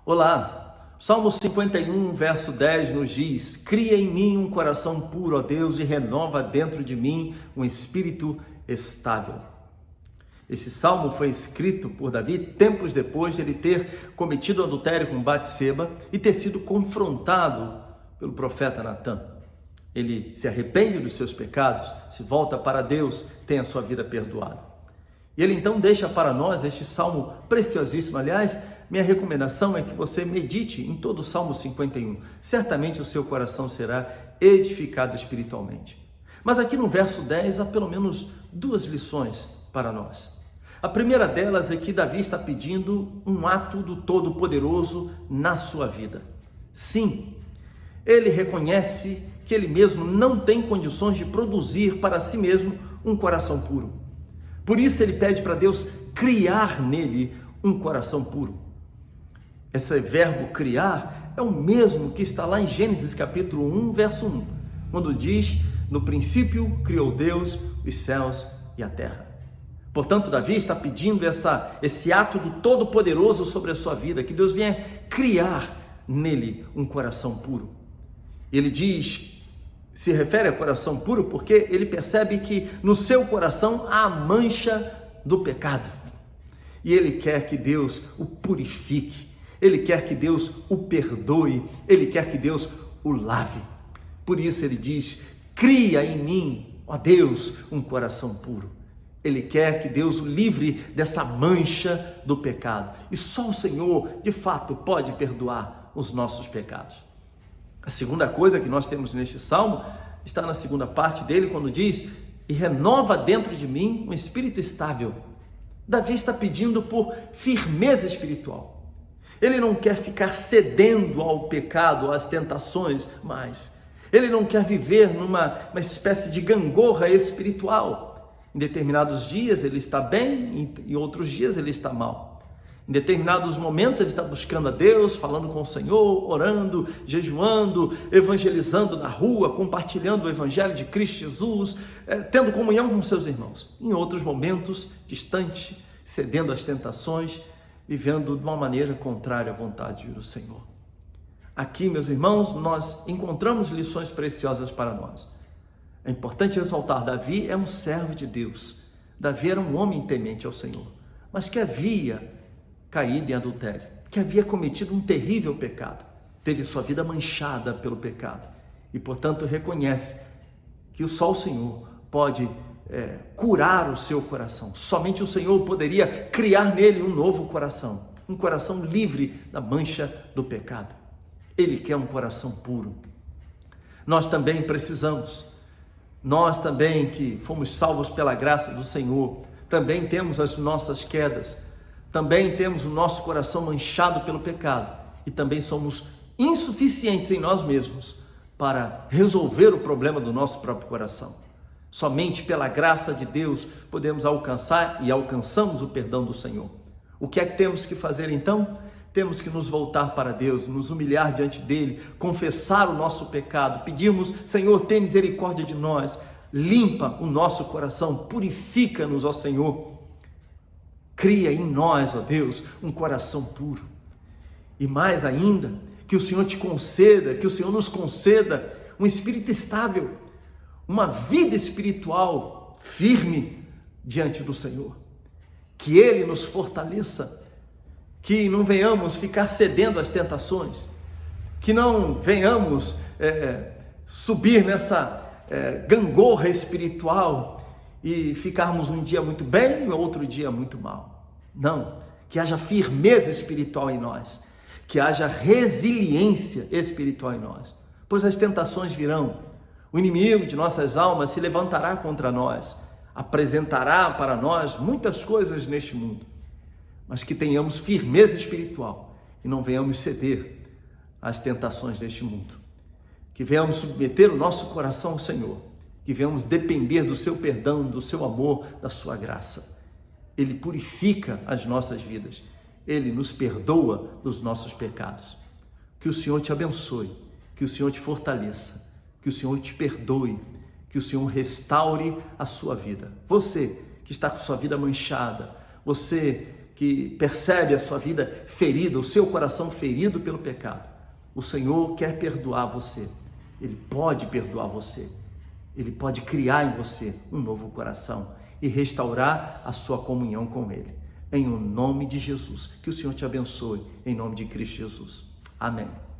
Olá, Salmo 51, verso 10 nos diz: cria em mim um coração puro, ó Deus, e renova dentro de mim um espírito estável. Esse salmo foi escrito por Davi tempos depois de ele ter cometido adultério com Batseba e ter sido confrontado pelo profeta Natã. Ele se arrepende dos seus pecados, se volta para Deus, tem a sua vida perdoada. E ele então deixa para nós este salmo preciosíssimo. Aliás, minha recomendação é que você medite em todo o Salmo 51. Certamente o seu coração será edificado espiritualmente. Mas aqui no verso 10 há pelo menos duas lições para nós. A primeira delas é que Davi está pedindo um ato do Todo-Poderoso na sua vida. Sim, ele reconhece que ele mesmo não tem condições de produzir para si mesmo um coração puro. Por isso ele pede para Deus criar nele um coração puro. Esse verbo criar é o mesmo que está lá em Gênesis capítulo 1, verso 1, quando diz: no princípio criou Deus os céus e a terra. Portanto, Davi está pedindo esse ato do Todo-Poderoso sobre a sua vida, que Deus venha criar nele um coração puro. Ele diz, se refere a coração puro porque ele percebe que no seu coração há a mancha do pecado. E ele quer que Deus o purifique, ele quer que Deus o perdoe, ele quer que Deus o lave. Por isso ele diz: cria em mim, ó Deus, um coração puro. Ele quer que Deus o livre dessa mancha do pecado. E só o Senhor, de fato, pode perdoar os nossos pecados. A segunda coisa que nós temos neste salmo está na segunda parte dele, quando diz: e renova dentro de mim um espírito estável. Davi está pedindo por firmeza espiritual. Ele não quer ficar cedendo ao pecado, às tentações, mas ele não quer viver numa espécie de gangorra espiritual. Em determinados dias ele está bem, em outros dias ele está mal. Em determinados momentos ele está buscando a Deus, falando com o Senhor, orando, jejuando, evangelizando na rua, compartilhando o evangelho de Cristo Jesus, tendo comunhão com seus irmãos. Em outros momentos, distante, cedendo às tentações, vivendo de uma maneira contrária à vontade do Senhor. Aqui, meus irmãos, nós encontramos lições preciosas para nós. É importante ressaltar: Davi é um servo de Deus. Davi era um homem temente ao Senhor, mas que havia caído em adultério, que havia cometido um terrível pecado, teve sua vida manchada pelo pecado e, portanto, reconhece que só o Senhor pode curar o seu coração. Somente o Senhor poderia criar nele um novo coração, um coração livre da mancha do pecado. Ele quer um coração puro. Nós também precisamos, nós também que fomos salvos pela graça do Senhor, também temos as nossas quedas, também temos o nosso coração manchado pelo pecado e também somos insuficientes em nós mesmos para resolver o problema do nosso próprio coração. Somente pela graça de Deus podemos alcançar e alcançamos o perdão do Senhor. O que é que temos que fazer então? Temos que nos voltar para Deus, nos humilhar diante dele, confessar o nosso pecado, pedirmos: Senhor, tem misericórdia de nós, limpa o nosso coração, purifica-nos, ó Senhor. Cria em nós, ó Deus, um coração puro. E mais ainda, que o Senhor te conceda, que o Senhor nos conceda um espírito estável, uma vida espiritual firme diante do Senhor. Que Ele nos fortaleça, que não venhamos ficar cedendo às tentações, que não venhamos subir nessa gangorra espiritual e ficarmos um dia muito bem e outro dia muito mal. Não, que haja firmeza espiritual em nós, que haja resiliência espiritual em nós, pois as tentações virão. O inimigo de nossas almas se levantará contra nós, apresentará para nós muitas coisas neste mundo, mas que tenhamos firmeza espiritual e não venhamos ceder às tentações deste mundo. Que venhamos submeter o nosso coração ao Senhor, que venhamos depender do seu perdão, do seu amor, da sua graça. Ele purifica as nossas vidas, Ele nos perdoa dos nossos pecados. Que o Senhor te abençoe, que o Senhor te fortaleça, que o Senhor te perdoe, que o Senhor restaure a sua vida. Você que está com sua vida manchada, você que percebe a sua vida ferida, o seu coração ferido pelo pecado, o Senhor quer perdoar você. Ele pode perdoar você. Ele pode criar em você um novo coração e restaurar a sua comunhão com Ele. Em o nome de Jesus, que o Senhor te abençoe, em nome de Cristo Jesus. Amém.